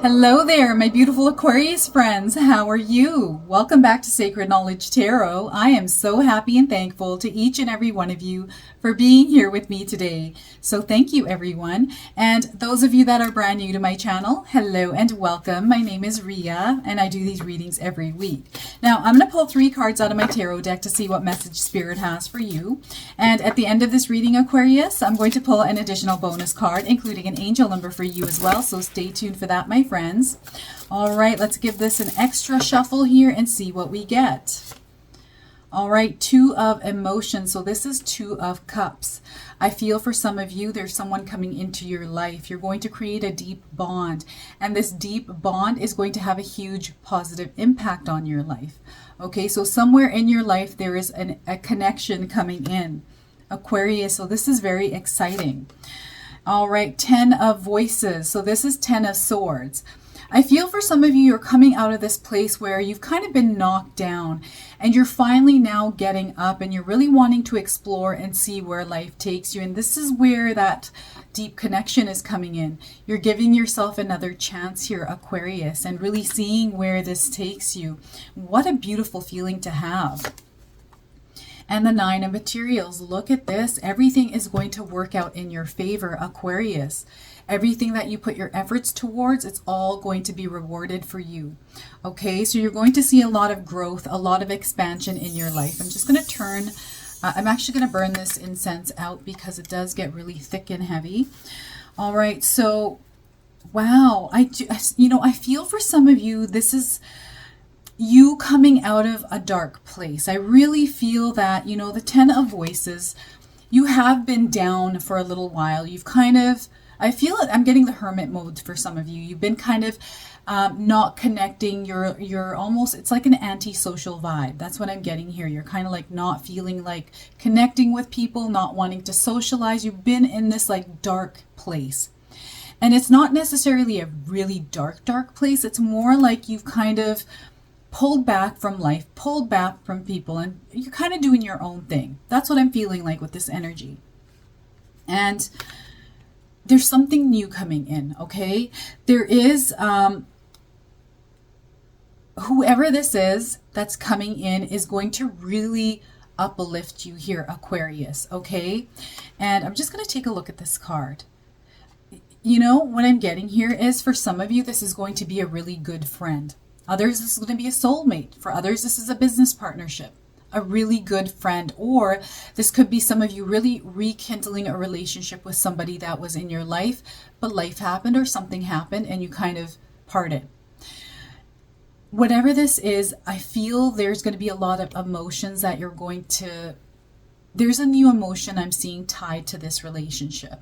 Hello there, my beautiful Aquarius friends. How are you? Welcome back to Sacred Knowledge Tarot. I am so happy and thankful to each and every one of you for being here with me today. So thank you, everyone. And those of you that are brand new to my channel, hello and welcome. My name is Ria, and I do these readings every week. Now, I'm going to pull 3 cards out of my tarot deck to see what message Spirit has for you. And at the end of this reading, Aquarius, I'm going to pull an additional bonus card, including an angel number for you as well. So stay tuned for that, my friends. All right, let's give this an extra shuffle here and see what we get. All right, 2 of emotions. So this is 2 of cups. I feel for some of you, there's someone coming into your life. You're going to create a deep bond, and this deep bond is going to have a huge positive impact on your life. Okay, so somewhere in your life, there is a connection coming in, Aquarius. So this is very exciting. All right, 10 of voices. So this is 10 of swords. I feel for some of you, you're coming out of this place where you've kind of been knocked down and you're finally now getting up and you're really wanting to explore and see where life takes you. And this is where that deep connection is coming in. You're giving yourself another chance here, Aquarius, and really seeing where this takes you. What a beautiful feeling to have. And the 9 of materials. Look at this. Everything is going to work out in your favor, Aquarius. Everything that you put your efforts towards, it's all going to be rewarded for you. Okay, so you're going to see a lot of growth, a lot of expansion in your life. I'm just going to turn, I'm actually going to burn this incense out because it does get really thick and heavy. All right, so, wow. I feel for some of you, this is you coming out of a dark place. I really feel that, the 10 of voices, you have been down for a little while. You've kind of, I feel it, I'm getting the hermit mode for some of you. You've been kind of not connecting. You're almost, it's like an antisocial vibe. That's what I'm getting here. You're kind of like not feeling like connecting with people, not wanting to socialize. You've been in this like dark place. And it's not necessarily a really dark place. It's more like you've kind of pulled back from life, pulled back from people, and you're kind of doing your own thing. That's what I'm feeling like with this energy. And there's something new coming in, okay? There is, whoever this is that's coming in is going to really uplift you here, Aquarius, okay? And I'm just going to take a look at this card. What I'm getting here is for some of you, this is going to be a really good friend. Others, this is going to be a soulmate. For others, this is a business partnership, a really good friend. Or this could be some of you really rekindling a relationship with somebody that was in your life, but life happened or something happened and you kind of parted. Whatever this is, I feel there's going to be a lot of emotions that you're going to, there's a new emotion I'm seeing tied to this relationship.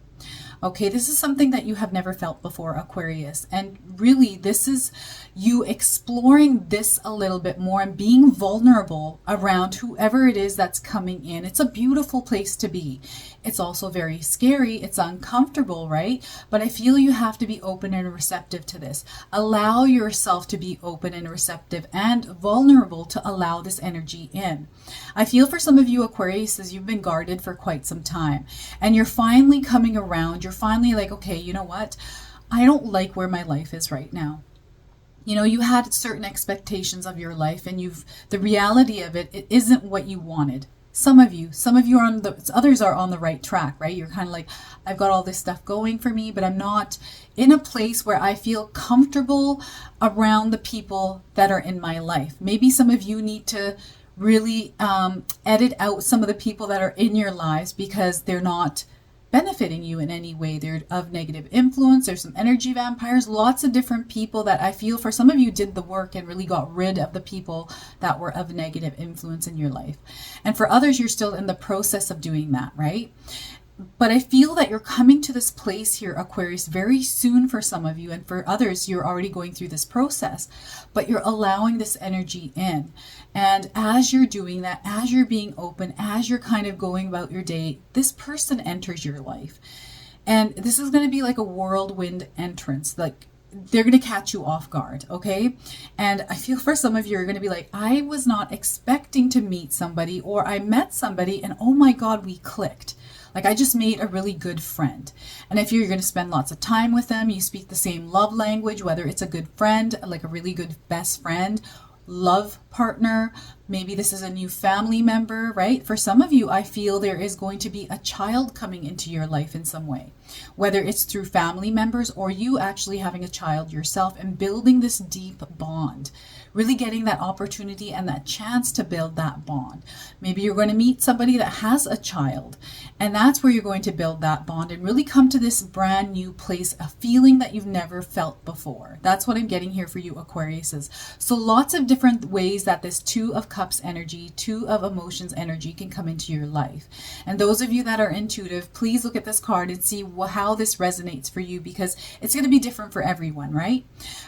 Okay, this is something that you have never felt before, Aquarius. And really, this is you exploring this a little bit more and being vulnerable around whoever it is that's coming in. It's a beautiful place to be. It's also very scary. It's uncomfortable, right? But I feel you have to be open and receptive to this. Allow yourself to be open and receptive and vulnerable to allow this energy in. I feel for some of you, Aquarius, as you've been guarded for quite some time and you're finally coming around. You're finally like, okay, you know what? I don't like where my life is right now. You had certain expectations of your life and the reality of it isn't what you wanted. Some of you are others are on the right track, right? You're kind of like, I've got all this stuff going for me, but I'm not in a place where I feel comfortable around the people that are in my life. Maybe some of you need to really edit out some of the people that are in your lives because they're not benefiting you in any way. They're of negative influence. There's some energy vampires, lots of different people that I feel for some of you did the work and really got rid of the people that were of negative influence in your life. And for others, you're still in the process of doing that, right? But I feel that you're coming to this place here, Aquarius, very soon for some of you. And for others, you're already going through this process. But you're allowing this energy in. And as you're doing that, as you're being open, as you're kind of going about your day, this person enters your life. And this is going to be like a whirlwind entrance. Like, they're going to catch you off guard, okay? And I feel for some of you are going to be like, I was not expecting to meet somebody, or I met somebody and oh my God, we clicked. Like, I just made a really good friend. And if you're going to spend lots of time with them, you speak the same love language, whether it's a good friend, like a really good best friend, love partner, maybe this is a new family member, right? For some of you, I feel there is going to be a child coming into your life in some way, whether it's through family members or you actually having a child yourself and building this deep bond, really getting that opportunity and that chance to build that bond. Maybe you're going to meet somebody that has a child, and that's where you're going to build that bond and really come to this brand new place, a feeling that you've never felt before. That's what I'm getting here for you, Aquariuses. So lots of different ways that this Two of Cups energy, Two of Emotions energy can come into your life. And those of you that are intuitive, please look at this card and see how this resonates for you, because it's going to be different for everyone, right?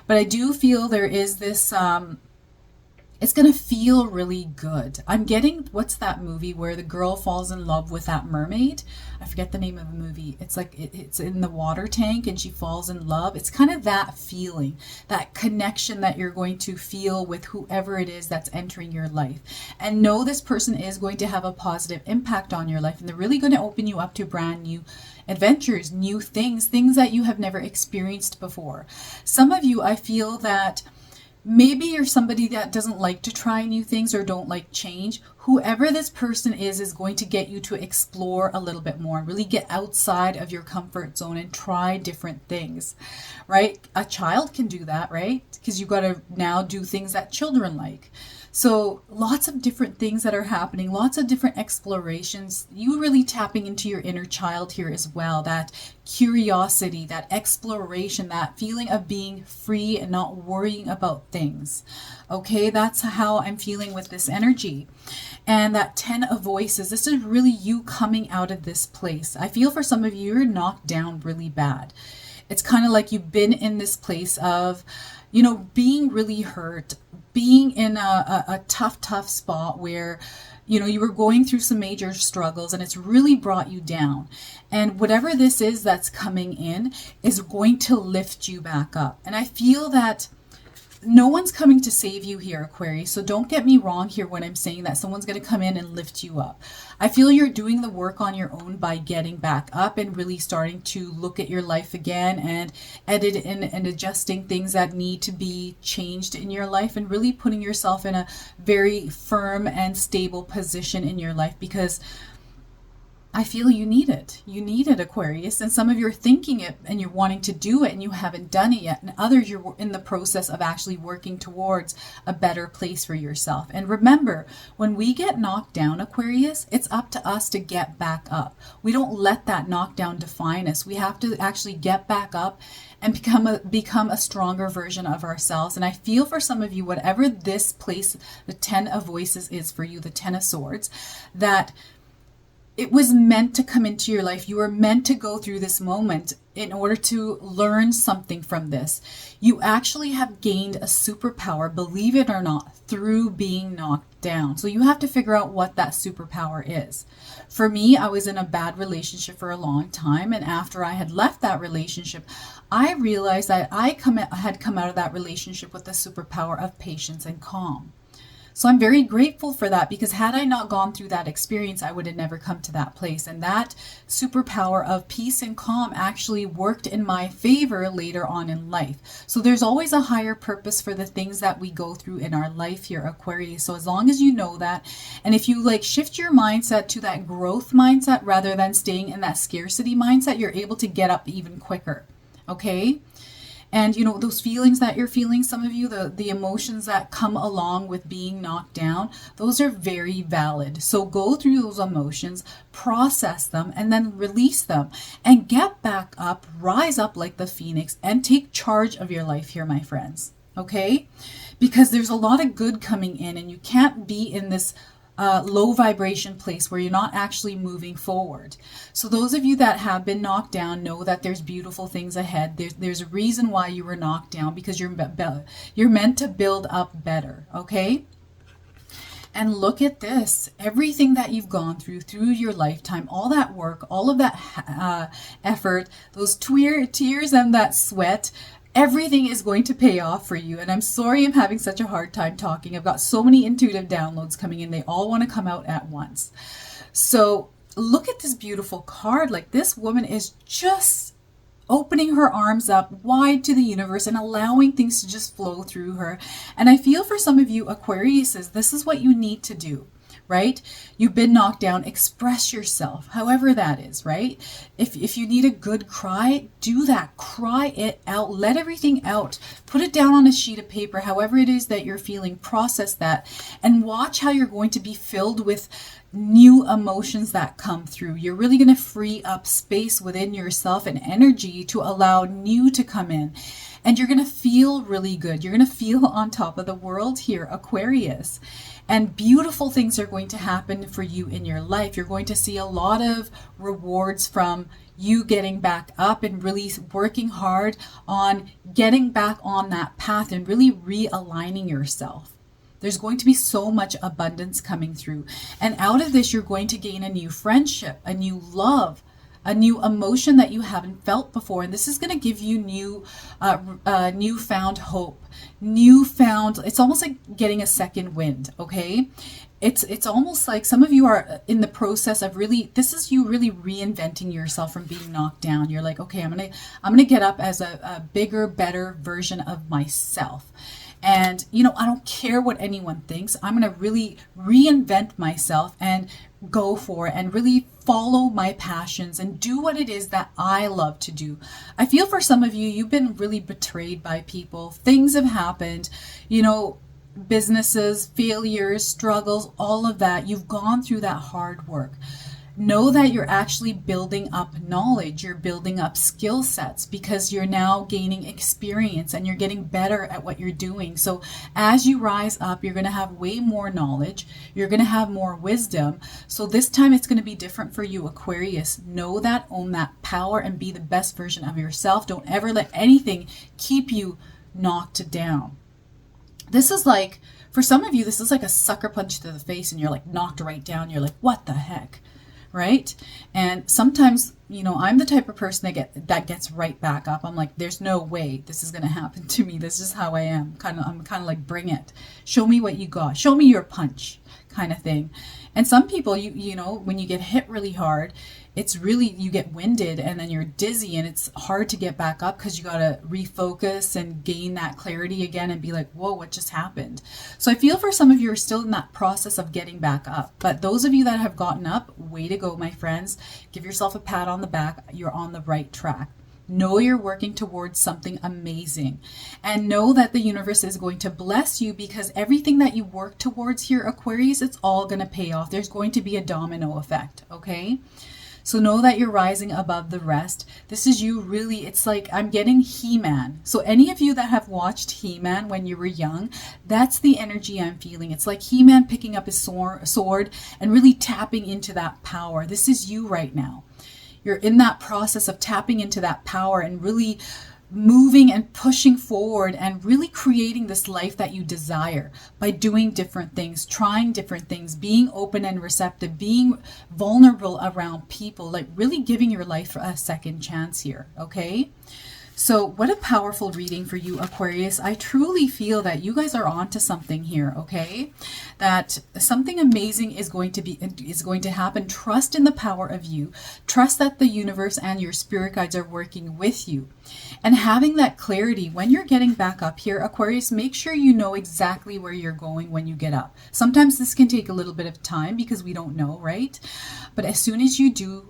But I do feel there is this it's going to feel really good. I'm getting, what's that movie where the girl falls in love with that mermaid? I forget the name of the movie. It's like it's in the water tank and she falls in love. It's kind of that feeling, that connection that you're going to feel with whoever it is that's entering your life. And know this person is going to have a positive impact on your life, and they're really going to open you up to brand new adventures, new things that you have never experienced before. Some of you, I feel that maybe you're somebody that doesn't like to try new things or don't like change. Whoever this person is going to get you to explore a little bit more, really get outside of your comfort zone and try different things, right? A child can do that, right? Because you've got to now do things that children like. So lots of different things that are happening, lots of different explorations. You really tapping into your inner child here as well. That curiosity, that exploration, that feeling of being free and not worrying about things. Okay, that's how I'm feeling with this energy. And that 10 of Voices, this is really you coming out of this place. I feel for some of you, you're knocked down really bad. It's kind of like you've been in this place of, you know, being really hurt, being in a tough spot where, you know, you were going through some major struggles and it's really brought you down. And whatever this is that's coming in is going to lift you back up. And I feel that no one's coming to save you here, Aquarius. So don't get me wrong here when I'm saying that someone's going to come in and lift you up. I feel you're doing the work on your own by getting back up and really starting to look at your life again and edit and adjusting things that need to be changed in your life, and really putting yourself in a very firm and stable position in your life, because I feel you need it. You need it, Aquarius. And some of you are thinking it and you're wanting to do it and you haven't done it yet. And others, you're in the process of actually working towards a better place for yourself. And remember, when we get knocked down, Aquarius, it's up to us to get back up. We don't let that knockdown define us. We have to actually get back up and become a stronger version of ourselves. And I feel for some of you, whatever this place, the 10 of Voices is for you, the 10 of Swords, that it was meant to come into your life. You were meant to go through this moment in order to learn something from this. You actually have gained a superpower, believe it or not, through being knocked down. So you have to figure out what that superpower is. For me, I was in a bad relationship for a long time. And after I had left that relationship, I realized that I had come out of that relationship with the superpower of patience and calm. So I'm very grateful for that, because had I not gone through that experience, I would have never come to that place. And that superpower of peace and calm actually worked in my favor later on in life. So there's always a higher purpose for the things that we go through in our life here, Aquarius. So as long as you know that, and if you shift your mindset to that growth mindset rather than staying in that scarcity mindset, you're able to get up even quicker. Okay? And, you know, those feelings that you're feeling, some of you, the emotions that come along with being knocked down, those are very valid. So go through those emotions, process them, and then release them. And get back up, rise up like the phoenix, and take charge of your life here, my friends. Okay? Because there's a lot of good coming in, and you can't be in this low vibration place where you're not actually moving forward. So those of you that have been knocked down know that there's beautiful things ahead. There's a reason why you were knocked down, because you're meant to build up better. Okay? And look at this, everything that you've gone through your lifetime, all that work, all of that effort, those tears and that sweat, everything is going to pay off for you. And I'm sorry I'm having such a hard time talking. I've got so many intuitive downloads coming in. They all want to come out at once. So look at this beautiful card. Like, this woman is just opening her arms up wide to the universe and allowing things to just flow through her. And I feel for some of you Aquariuses, this is what you need to do, right? You've been knocked down. Express yourself, however that is, right? If you need a good cry, do that. Cry it out. Let everything out. Put it down on a sheet of paper, however it is that you're feeling. Process that and watch how you're going to be filled with new emotions that come through. You're really going to free up space within yourself and energy to allow new to come in. And you're going to feel really good. You're going to feel on top of the world here, Aquarius. And beautiful things are going to happen for you in your life. You're going to see a lot of rewards from you getting back up and really working hard on getting back on that path and really realigning yourself. There's going to be so much abundance coming through. And out of this, you're going to gain a new friendship, a new love, a new emotion that you haven't felt before. And this is going to give you newfound hope, it's almost like getting a second wind, okay? It's almost like some of you are in the process of this is you really reinventing yourself from being knocked down. You're like, okay, I'm gonna get up as a bigger, better version of myself. And, I don't care what anyone thinks. I'm going to really reinvent myself and go for it and really follow my passions and do what it is that I love to do. I feel for some of you, you've been really betrayed by people. Things have happened, businesses, failures, struggles, all of that. You've gone through that hard work. Know that you're actually building up knowledge, you're building up skill sets because you're now gaining experience and you're getting better at what you're doing. So as you rise up, you're going to have way more knowledge, you're going to have more wisdom. So this time it's going to be different for you, Aquarius. Know that, own that power, and be the best version of yourself. Don't ever let anything keep you knocked down. This is like, for some of you, this is like a sucker punch to the face and you're like knocked right down. You're like, what the heck? Right? And sometimes, I'm the type of person that gets right back up. I'm like, there's no way this is going to happen to me. This is how I am. I'm kind of like, bring it. Show me what you got. Show me your punch, kind of thing. And some people, when you get hit really hard, it's really, you get winded and then you're dizzy and it's hard to get back up because you got to refocus and gain that clarity again and be like, whoa, what just happened? So I feel for some of you are still in that process of getting back up. But those of you that have gotten up, way to go, my friends. Give yourself a pat on the back. You're on the right track. Know you're working towards something amazing, and know that the universe is going to bless you because everything that you work towards here, Aquarius, it's all going to pay off. There's going to be a domino effect, okay? So know that you're rising above the rest. This is you really, it's like I'm getting He-Man. So any of you that have watched He-Man when you were young, that's the energy I'm feeling. It's like He-Man picking up his sword and really tapping into that power. This is you right now. You're in that process of tapping into that power and really moving and pushing forward and really creating this life that you desire by doing different things, trying different things, being open and receptive, being vulnerable around people, like really giving your life a second chance here, okay? So what a powerful reading for you, Aquarius. I truly feel that you guys are onto something here, okay? That something amazing is going to happen. Trust in the power of you. Trust that the universe and your spirit guides are working with you. And having that clarity when you're getting back up here, Aquarius, make sure you know exactly where you're going when you get up. Sometimes this can take a little bit of time because we don't know, right? But as soon as you do,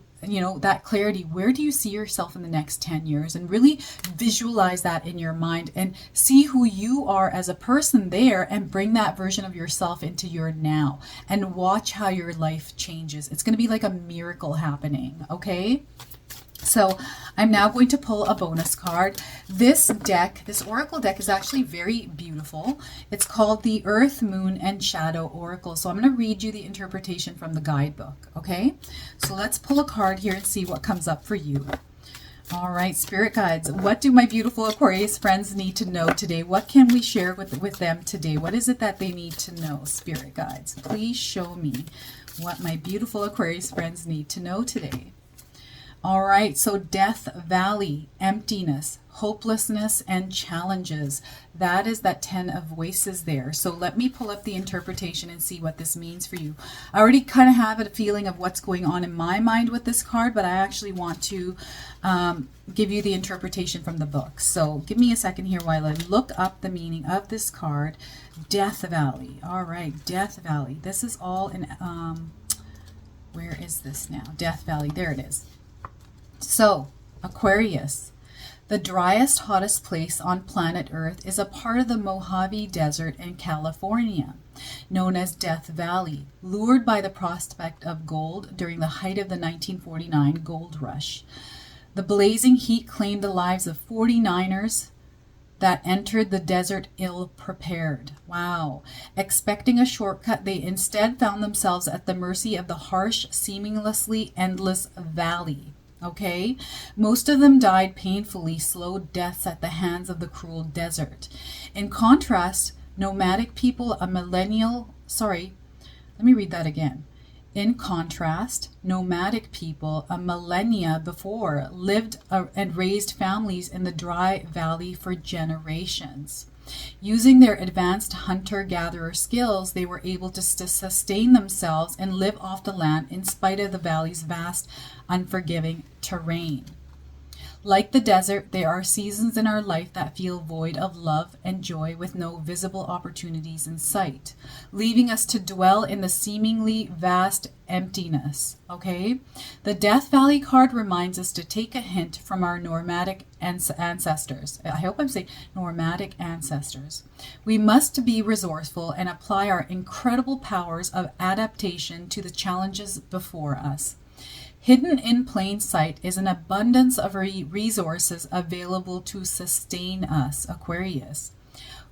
that clarity, where do you see yourself in the next 10 years? And really visualize that in your mind and see who you are as a person there and bring that version of yourself into your now and watch how your life changes. It's going to be like a miracle happening, okay? So I'm now going to pull a bonus card. This oracle deck is actually very beautiful. It's called the Earth, Moon, and Shadow Oracle. So I'm going to read you the interpretation from the guidebook, okay? So let's pull a card here and see what comes up for you. All right, spirit guides, what do my beautiful Aquarius friends need to know today? What can we share with them today? What is it that they need to know, spirit guides? Please show me what my beautiful Aquarius friends need to know today. All right, so Death Valley, emptiness, hopelessness, and challenges. That is that 10 of voices there. So let me pull up the interpretation and see what this means for you. I already kind of have a feeling of what's going on in my mind with this card, but I actually want to give you the interpretation from the book. So give me a second here while I look up the meaning of this card. Death Valley. All right, Death Valley. This is all in, where is this now? Death Valley. There it is. So, Aquarius, the driest, hottest place on planet Earth is a part of the Mojave Desert in California, known as Death Valley, lured by the prospect of gold during the height of the 1949 gold rush. The blazing heat claimed the lives of 49ers that entered the desert ill-prepared. Wow. Expecting a shortcut, they instead found themselves at the mercy of the harsh, seamlessly endless valley. Okay, most of them died painfully slow deaths at the hands of the cruel desert. In contrast, nomadic people a millennial, let me read that again. In contrast, nomadic people a millennia before lived and raised families in the dry valley for generations. Using their advanced hunter-gatherer skills, they were able to sustain themselves and live off the land in spite of the valley's vast, unforgiving terrain. Like the desert, there are seasons in our life that feel void of love and joy with no visible opportunities in sight, leaving us to dwell in the seemingly vast emptiness. Okay? The Death Valley card reminds us to take a hint from our nomadic ancestors. I hope I'm saying nomadic ancestors. We must be resourceful and apply our incredible powers of adaptation to the challenges before us. Hidden in plain sight is an abundance of resources available to sustain us, Aquarius.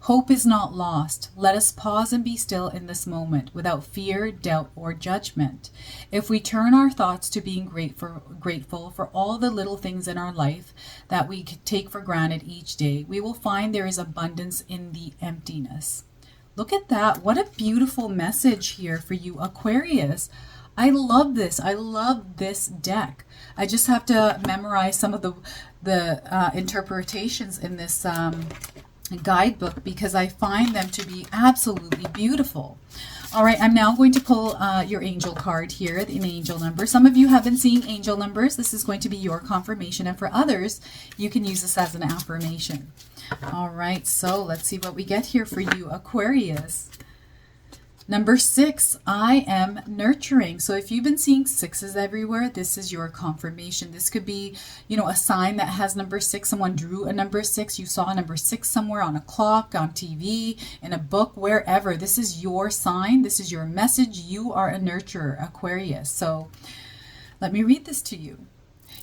Hope is not lost. Let us pause and be still in this moment without fear, doubt, or judgment. If we turn our thoughts to being grateful for all the little things in our life that we take for granted each day, we will find there is abundance in the emptiness. Look at that. What a beautiful message here for you, Aquarius. I love this. I love this deck. I just have to memorize some of the interpretations in this guidebook because I find them to be absolutely beautiful. All right, I'm now going to pull your angel card here, an angel number. Some of you have been seeing angel numbers. This is going to be your confirmation, and for others, you can use this as an affirmation. All right, so let's see what we get here for you, Aquarius. Number 6, I am nurturing. So if you've been seeing 6s everywhere, this is your confirmation. This could be, a sign that has number 6. Someone drew a number 6. You saw a number 6 somewhere on a clock, on TV, in a book, wherever. This is your sign. This is your message. You are a nurturer, Aquarius. So let me read this to you.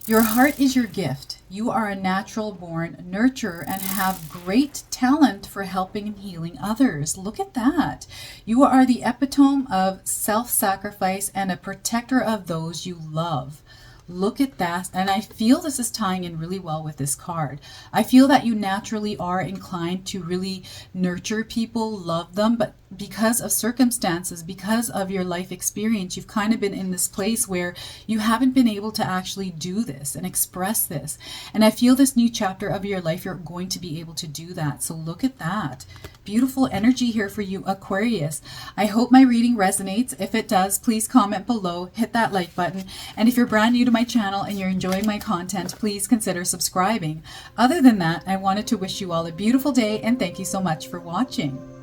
Your heart is your gift. You are a natural-born nurturer and have great talent for helping and healing others. Look at that. You are the epitome of self-sacrifice and a protector of those you love. Look at that. And I feel this is tying in really well with this card. I feel that you naturally are inclined to really nurture people, love them, but because of circumstances, because of your life experience, you've kind of been in this place where you haven't been able to actually do this and express this. And I feel this new chapter of your life, you're going to be able to do that. So look at that. Beautiful energy here for you, Aquarius. I hope my reading resonates. If it does, please comment below, hit that like button. And if you're brand new to my channel and you're enjoying my content, please consider subscribing. Other than that, I wanted to wish you all a beautiful day and thank you so much for watching.